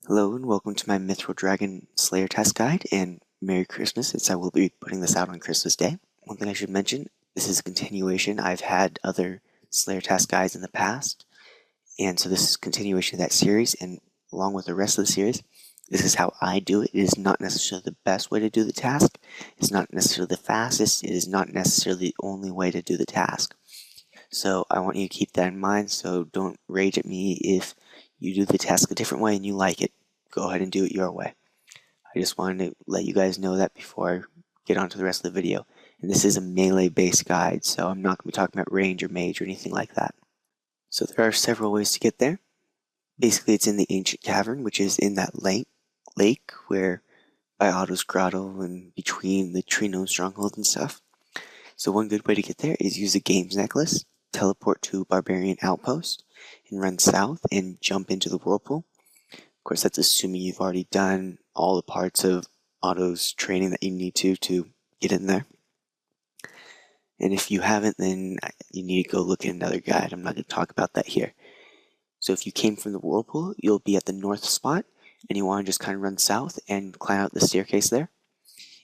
Hello and welcome to my Mithril Dragon Slayer test guide, and Merry Christmas, since I will be putting this out on Christmas Day. One thing I should mention, this is a continuation. I've had other Slayer test guides in the past, and so this is a continuation of that series, and along with the rest of the series, this is how I do it. It is not necessarily the best way to do the task. It's not necessarily the fastest. It is not necessarily the only way to do the task. So I want you to keep that in mind, so don't rage at me if you do the task a different way and you like it. Go ahead and do it your way. I just wanted to let you guys know that before I get on to the rest of the video. And this is a melee based guide, so I'm not going to be talking about range or mage or anything like that. So there are several ways to get there. Basically, it's in the ancient cavern, which is in that lake where by Otto's grotto and between the tree gnome stronghold and stuff. So one good way to get there is use a games necklace, teleport to Barbarian Outpost, and run south and jump into the whirlpool. Of course, that's assuming you've already done all the parts of Otto's training that you need to get in there. And if you haven't, then you need to go look at another guide. I'm not going to talk about that here. So if you came from the whirlpool, you'll be at the north spot, and you want to just kind of run south and climb out the staircase there.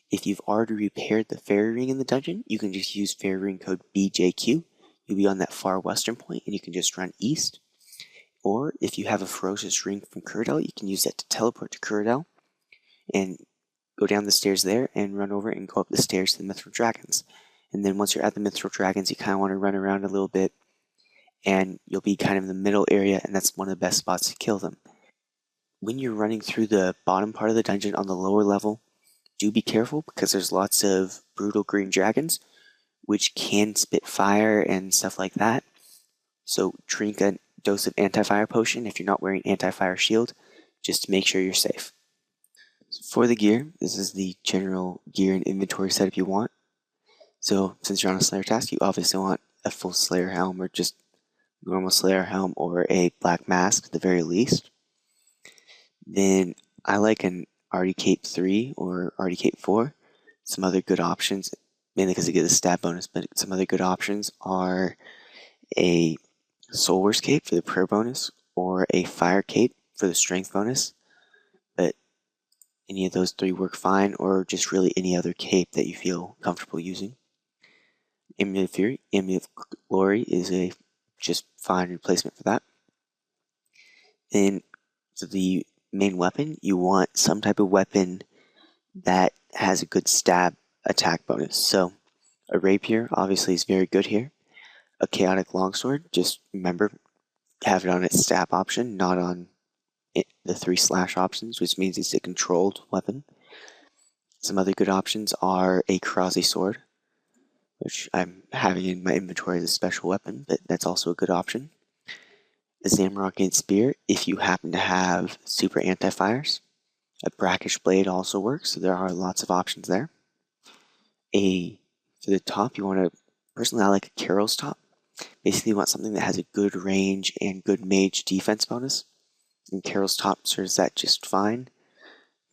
If you've already repaired the fairy ring in the dungeon, you can just use fairy ring code BJQ. You'll be on that far western point, and you can just run east. Or if you have a ferocious ring from Curdell, you can use that to teleport to Curdell and go down the stairs there and run over and go up the stairs to the Mithril Dragons. And then once you're at the Mithril Dragons, you kind of want to run around a little bit, and you'll be kind of in the middle area, and that's one of the best spots to kill them. When you're running through the bottom part of the dungeon on the lower level, do be careful because there's lots of brutal green dragons, which can spit fire and stuff like that. So drink a dose of anti-fire potion if you're not wearing anti-fire shield, just to make sure you're safe. So for the gear, this is the general gear and inventory setup you want. So since you're on a Slayer task, you obviously want a full Slayer helm or just normal Slayer helm or a black mask at the very least. Then I like an Artie Cape 3 or Artie Cape 4. Some other good options, mainly because it gives a stat bonus, but some other good options are a Soul Cape for the prayer bonus, or a Fire Cape for the strength bonus, but any of those three work fine, or just really any other cape that you feel comfortable using. Amulet of Fury, Amulet of Glory is a just fine replacement for that. Then for the main weapon, you want some type of weapon that has a good stab attack bonus. So a rapier obviously is very good here. A chaotic longsword, just remember, have it on its stab option, not on the 3 slash options, which means it's a controlled weapon. Some other good options are a Krasi sword, which I'm having in my inventory as a special weapon, but that's also a good option. A Zamorakian spear, if you happen to have super anti-fires. A brackish blade also works, so there are lots of options there. For the top, you want to, personally I like a Carol's top. Basically, you want something that has a good range and good mage defense bonus. And Carol's top serves that just fine.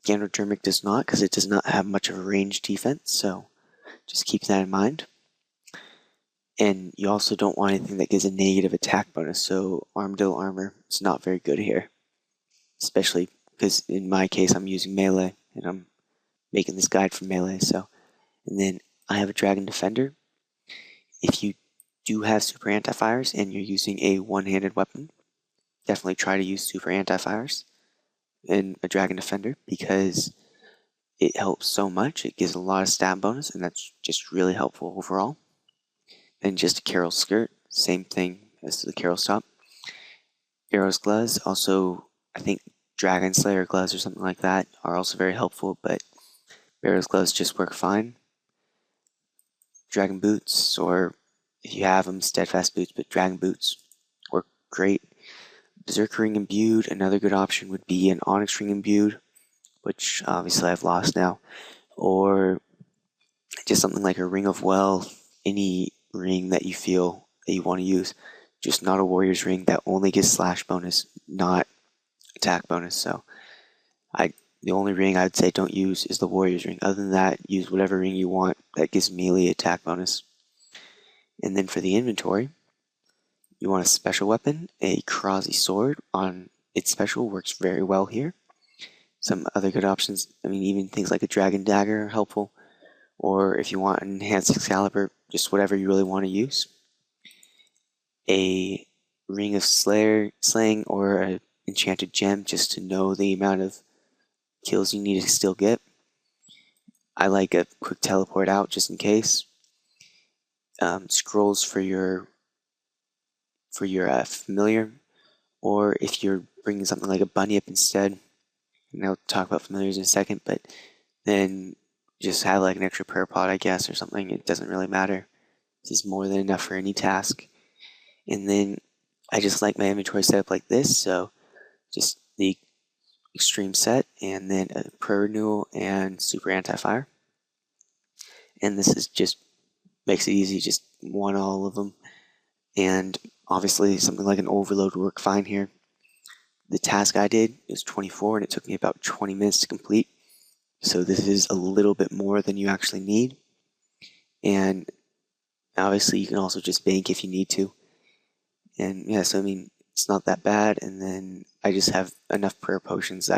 Ganodermic does not, because it does not have much of a range defense, so just keep that in mind. And you also don't want anything that gives a negative attack bonus, so Armadillo armor is not very good here. Especially because in my case, I'm using melee, and I'm making this guide for melee, so. And then I have a Dragon Defender. If you do have super anti-fires and you're using a one-handed weapon, definitely try to use super anti-fires in a Dragon Defender because it helps so much. It gives a lot of stab bonus, and that's just really helpful overall. And just a Carol skirt, same thing as the Carol's top. Arrow's gloves, also I think Dragon Slayer gloves or something like that are also very helpful, but Arrow's gloves just work fine. Dragon boots, or if you have them, steadfast boots, but dragon boots work great. Berserker ring imbued, another good option would be an onyx ring imbued, which obviously I've lost now, or just something like a ring of wealth, any ring that you feel that you want to use, just not a warrior's ring that only gives slash bonus, not attack bonus. So the only ring I would say don't use is the warrior's ring. Other than that, use whatever ring you want that gives melee attack bonus. And then for the inventory, you want a special weapon. A Krasi sword on its special works very well here. Some other good options, I mean, even things like a dragon dagger are helpful, or if you want an enhanced Excalibur, just whatever you really want to use. A ring of slaying or an enchanted gem just to know the amount of kills you need to still get. I like a quick teleport out just in case. Scrolls for your familiar, or if you're bringing something like a bunny up instead, and I'll talk about familiars in a second, but then just have like an extra prayer pot, I guess, or something. It doesn't really matter. This is more than enough for any task. And then I just like my inventory set up like this, so just the extreme set, and then a prayer renewal and super anti-fire. And this is just makes it easy, just want all of them. And obviously something like an overload would work fine here. The task I did was 24 and it took me about 20 minutes to complete. So this is a little bit more than you actually need. And obviously you can also just bank if you need to. And yeah, so I mean, it's not that bad. And then I just have enough prayer potions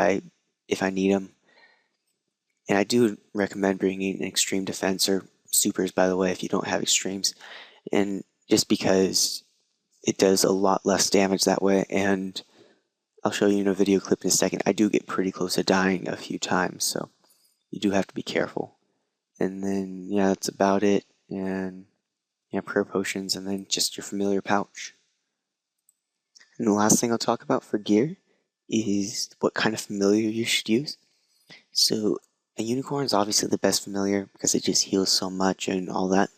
if I need them. And I do recommend bringing an extreme defense or supers, by the way, if you don't have extremes. And just because it does a lot less damage that way, and I'll show you in a video clip in a second, I do get pretty close to dying a few times, so you do have to be careful. And then, yeah, that's about it. And yeah, prayer potions, and then just your familiar pouch. And the last thing I'll talk about for gear is what kind of familiar you should use. So a unicorn is obviously the best familiar because it just heals so much and all that.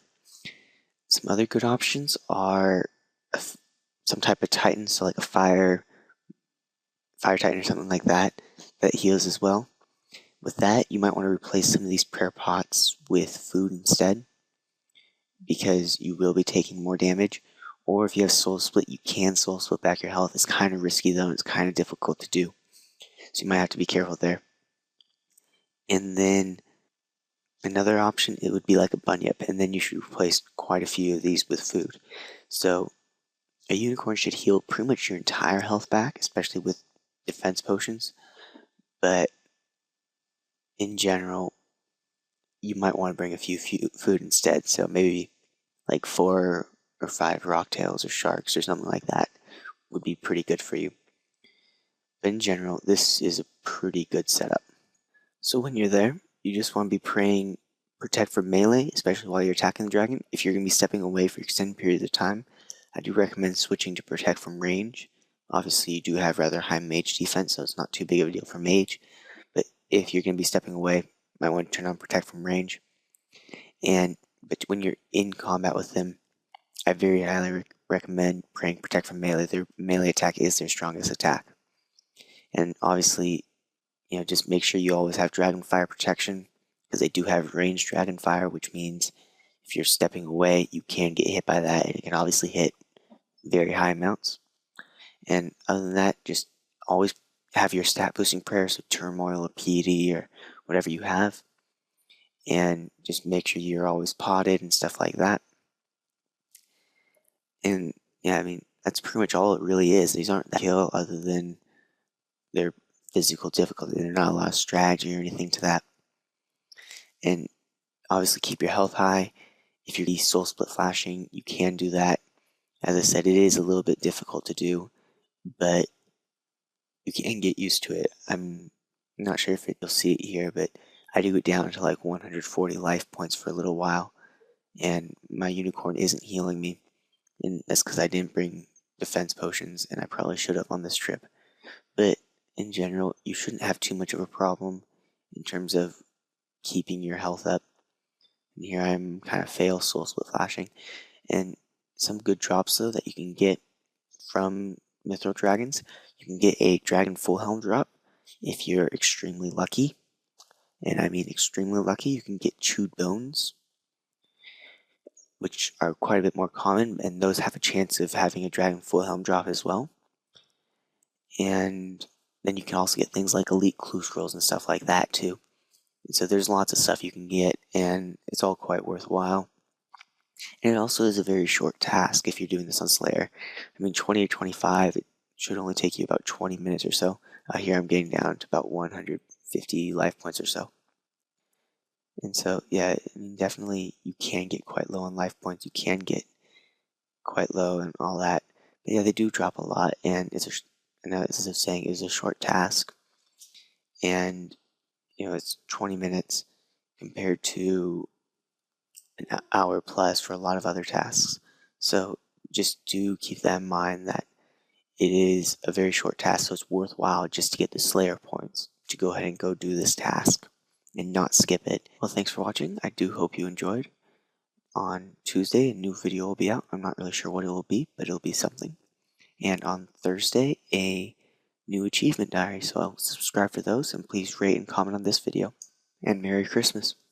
Some other good options are some type of titan, so like a fire titan or something like that, that heals as well. With that, you might want to replace some of these prayer pots with food instead, because you will be taking more damage. Or if you have soul split, you can soul split back your health. It's kind of risky though, and it's kind of difficult to do, so you might have to be careful there. And then another option, it would be like a bunyip, and then you should replace quite a few of these with food. So a unicorn should heal pretty much your entire health back, especially with defense potions, but in general, you might want to bring a few food instead. So maybe like 4 or 5 rocktails or sharks or something like that would be pretty good for you. But in general, this is a pretty good setup. So when you're there, you just want to be praying protect from melee, especially while you're attacking the dragon. If you're going to be stepping away for extended periods of time, I do recommend switching to protect from range. Obviously, you do have rather high mage defense, so it's not too big of a deal for mage. But if you're going to be stepping away, you might want to turn on protect from range. But when you're in combat with them, I very highly recommend praying protect from melee. Their melee attack is their strongest attack. And obviously, just make sure you always have dragon fire protection, because they do have ranged dragon fire, which means if you're stepping away, you can get hit by that, and it can obviously hit very high amounts. And other than that, just always have your stat boosting prayer, so turmoil or piety or whatever you have, and just make sure you're always potted and stuff like that. And yeah, I mean, that's pretty much all it really is. These aren't that kill other than their physical difficulty. They're not a lot of strategy or anything to that. And obviously keep your health high. If you're soul split flashing, you can do that. As I said, it is a little bit difficult to do, but you can get used to it. I'm not sure if you'll see it here, but I do it down to like 140 life points for a little while, and my unicorn isn't healing me. And that's because I didn't bring defense potions, and I probably should have on this trip. But in general, you shouldn't have too much of a problem in terms of keeping your health up. And here I'm kind of fail soul split flashing. And some good drops though that you can get from Mithril dragons. You can get a dragon full helm drop if you're extremely lucky. And I mean extremely lucky, you can get chewed bones, which are quite a bit more common, and those have a chance of having a dragon full helm drop as well. And then you can also get things like elite clue scrolls and stuff like that too. And so there's lots of stuff you can get, and it's all quite worthwhile. And it also is a very short task if you're doing this on Slayer. I mean, 20 or 25, it should only take you about 20 minutes or so. Here I'm getting down to about 100 50 life points or so. And so, yeah, I mean, definitely you can get quite low on life points. You can get quite low and all that. But yeah, they do drop a lot, and I know as I was saying, it was a short task, and it's 20 minutes compared to an hour plus for a lot of other tasks. So just do keep that in mind that it is a very short task, so it's worthwhile just to get the Slayer points to go ahead and go do this task and not skip it. Well, thanks for watching. I do hope you enjoyed. On Tuesday, a new video will be out. I'm not really sure what it will be, but it'll be something. And on Thursday, a new achievement diary. So I'll subscribe for those, and please rate and comment on this video. And Merry Christmas.